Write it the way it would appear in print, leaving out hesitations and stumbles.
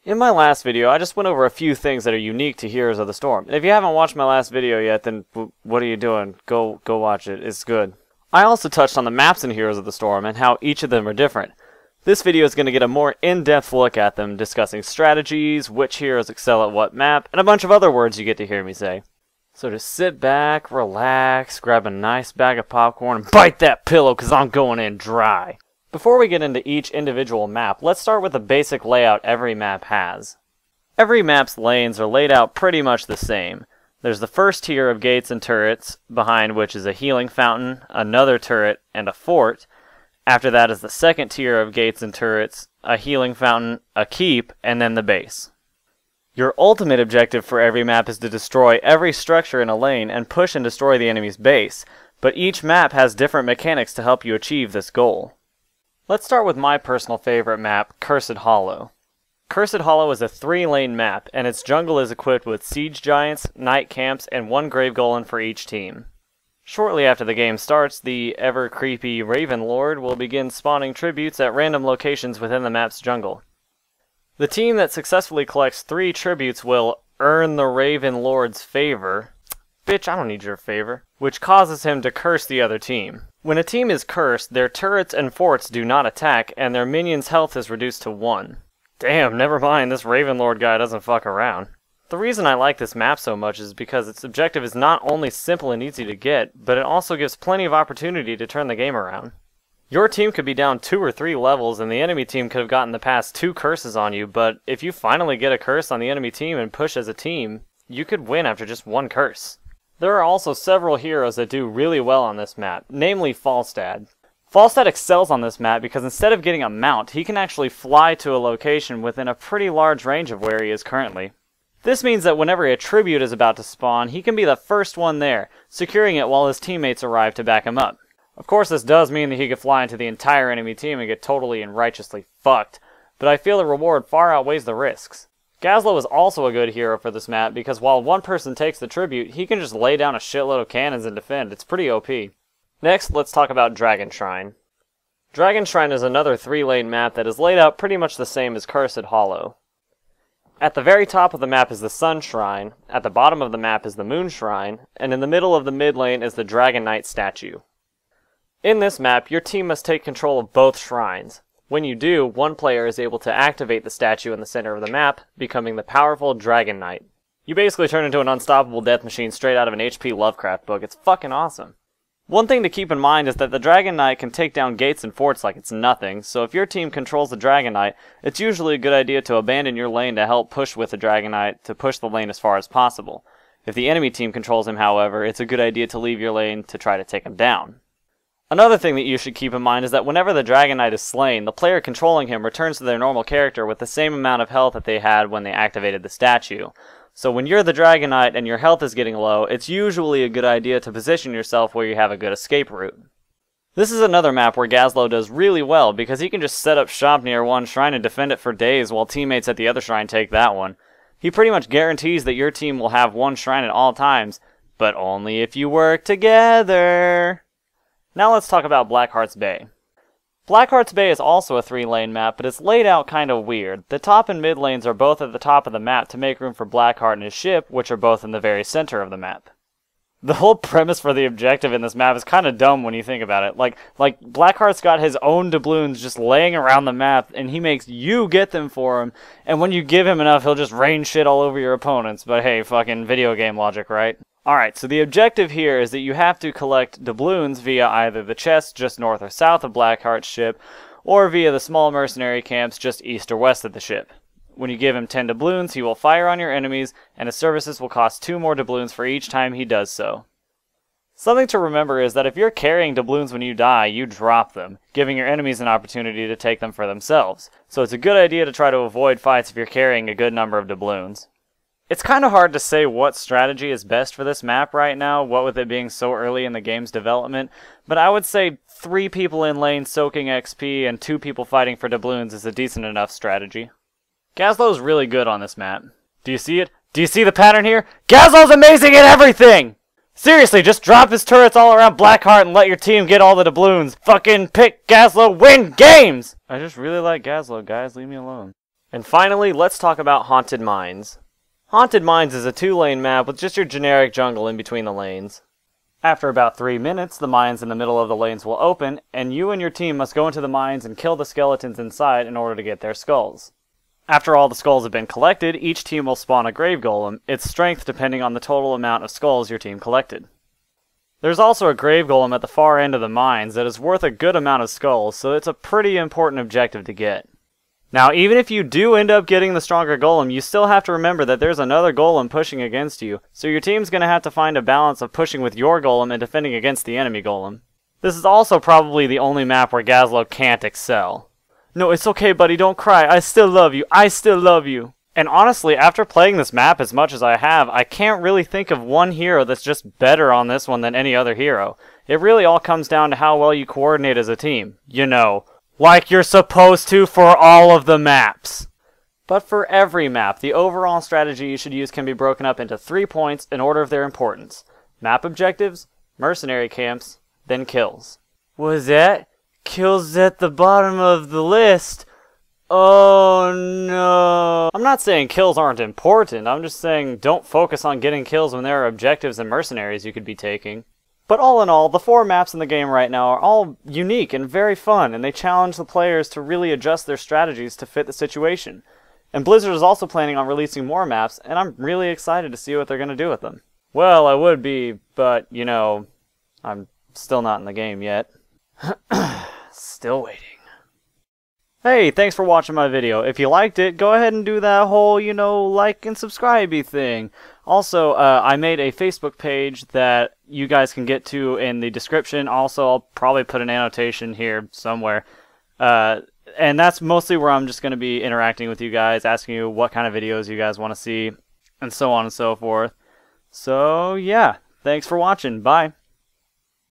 In my last video, I just went over a few things that are unique to Heroes of the Storm. And if you haven't watched my last video yet, then what are you doing? Go watch it. It's good. I also touched on the maps in Heroes of the Storm and how each of them are different. This video is going to get a more in-depth look at them, discussing strategies, which heroes excel at what map, and a bunch of other words you get to hear me say. So just sit back, relax, grab a nice bag of popcorn, and bite that pillow because I'm going in dry. Before we get into each individual map, let's start with the basic layout every map has. Every map's lanes are laid out pretty much the same. There's the first tier of gates and turrets, behind which is a healing fountain, another turret, and a fort. After that is the second tier of gates and turrets, a healing fountain, a keep, and then the base. Your ultimate objective for every map is to destroy every structure in a lane and push and destroy the enemy's base, but each map has different mechanics to help you achieve this goal. Let's start with my personal favorite map, Cursed Hollow. Cursed Hollow is a 3-lane map, and its jungle is equipped with siege giants, night camps, and 1 grave golem for each team. Shortly after the game starts, the ever-creepy Raven Lord will begin spawning tributes at random locations within the map's jungle. The team that successfully collects 3 tributes will earn the Raven Lord's favor. Bitch, I don't need your favor. Which causes him to curse the other team. When a team is cursed, their turrets and forts do not attack, and their minions' health is reduced to 1. Damn, never mind, this Raven Lord guy doesn't fuck around. The reason I like this map so much is because its objective is not only simple and easy to get, but it also gives plenty of opportunity to turn the game around. Your team could be down 2 or 3 levels, and the enemy team could have gotten the past 2 curses on you, but if you finally get a curse on the enemy team and push as a team, you could win after just 1 curse. There are also several heroes that do really well on this map, namely Falstad. Falstad excels on this map because instead of getting a mount, he can actually fly to a location within a pretty large range of where he is currently. This means that whenever a tribute is about to spawn, he can be the first one there, securing it while his teammates arrive to back him up. Of course, this does mean that he could fly into the entire enemy team and get totally and righteously fucked, but I feel the reward far outweighs the risks. Gazlowe is also a good hero for this map because while one person takes the tribute, he can just lay down a shitload of cannons and defend. It's pretty OP. Next, let's talk about Dragon Shrine. Dragon Shrine is another 3-lane map that is laid out pretty much the same as Cursed Hollow. At the very top of the map is the Sun Shrine, at the bottom of the map is the Moon Shrine, and in the middle of the mid lane is the Dragon Knight statue. In this map, your team must take control of both shrines. When you do, one player is able to activate the statue in the center of the map, becoming the powerful Dragon Knight. You basically turn into an unstoppable death machine straight out of an H.P. Lovecraft book. It's fucking awesome. One thing to keep in mind is that the Dragon Knight can take down gates and forts like it's nothing, so if your team controls the Dragon Knight, it's usually a good idea to abandon your lane to help push with the Dragon Knight to push the lane as far as possible. If the enemy team controls him, however, it's a good idea to leave your lane to try to take him down. Another thing that you should keep in mind is that whenever the Dragon Knight is slain, the player controlling him returns to their normal character with the same amount of health that they had when they activated the statue. So when you're the Dragon Knight and your health is getting low, it's usually a good idea to position yourself where you have a good escape route. This is another map where Gazlowe does really well because he can just set up shop near one shrine and defend it for days while teammates at the other shrine take that one. He pretty much guarantees that your team will have one shrine at all times, but only if you work together. Now let's talk about Blackheart's Bay. Blackheart's Bay is also a 3-lane map, but it's laid out kind of weird. The top and mid lanes are both at the top of the map to make room for Blackheart and his ship, which are both in the very center of the map. The whole premise for the objective in this map is kind of dumb when you think about it. Like Blackheart's got his own doubloons just laying around the map, and he makes you get them for him, and when you give him enough, he'll just rain shit all over your opponents. But hey, fucking video game logic, right? Alright, so the objective here is that you have to collect doubloons via either the chest just north or south of Blackheart's ship, or via the small mercenary camps just east or west of the ship. When you give him 10 doubloons, he will fire on your enemies, and his services will cost 2 more doubloons for each time he does so. Something to remember is that if you're carrying doubloons when you die, you drop them, giving your enemies an opportunity to take them for themselves. So it's a good idea to try to avoid fights if you're carrying a good number of doubloons. It's kind of hard to say what strategy is best for this map right now, what with it being so early in the game's development, but I would say 3 people in lane soaking XP and 2 people fighting for doubloons is a decent enough strategy. Gazlowe's really good on this map. Do you see it? Do you see the pattern here? Gazlowe's amazing at everything! Seriously, just drop his turrets all around Blackheart and let your team get all the doubloons. Fucking pick Gazlowe, win games! I just really like Gazlowe, guys. Leave me alone. And finally, let's talk about Haunted Mines. Haunted Mines is a 2-lane map with just your generic jungle in between the lanes. After about 3 minutes, the mines in the middle of the lanes will open, and you and your team must go into the mines and kill the skeletons inside in order to get their skulls. After all the skulls have been collected, each team will spawn a grave golem, its strength depending on the total amount of skulls your team collected. There's also a grave golem at the far end of the mines that is worth a good amount of skulls, so it's a pretty important objective to get. Now, even if you do end up getting the stronger golem, you still have to remember that there's another golem pushing against you, so your team's going to have to find a balance of pushing with your golem and defending against the enemy golem. This is also probably the only map where Gazlowe can't excel. No, it's okay, buddy, don't cry. I still love you. I still love you. And honestly, after playing this map as much as I have, I can't really think of one hero that's just better on this one than any other hero. It really all comes down to how well you coordinate as a team. You know, like you're supposed to for all of the maps. But for every map, the overall strategy you should use can be broken up into 3 points in order of their importance. Map objectives, mercenary camps, then kills. Was that? Kills at the bottom of the list? Oh no. I'm not saying kills aren't important, I'm just saying don't focus on getting kills when there are objectives and mercenaries you could be taking. But all in all, the 4 maps in the game right now are all unique and very fun, and they challenge the players to really adjust their strategies to fit the situation. And Blizzard is also planning on releasing more maps, and I'm really excited to see what they're going to do with them. Well, I would be, but, you know, I'm still not in the game yet. Still waiting. Hey, thanks for watching my video. If you liked it, go ahead and do that whole, you know, like and subscribe-y thing. Also, I made a Facebook page that you guys can get to in the description. Also, I'll probably put an annotation here somewhere. And that's mostly where I'm just going to be interacting with you guys, asking you what kind of videos you guys want to see, and so on and so forth. So, yeah, thanks for watching. Bye.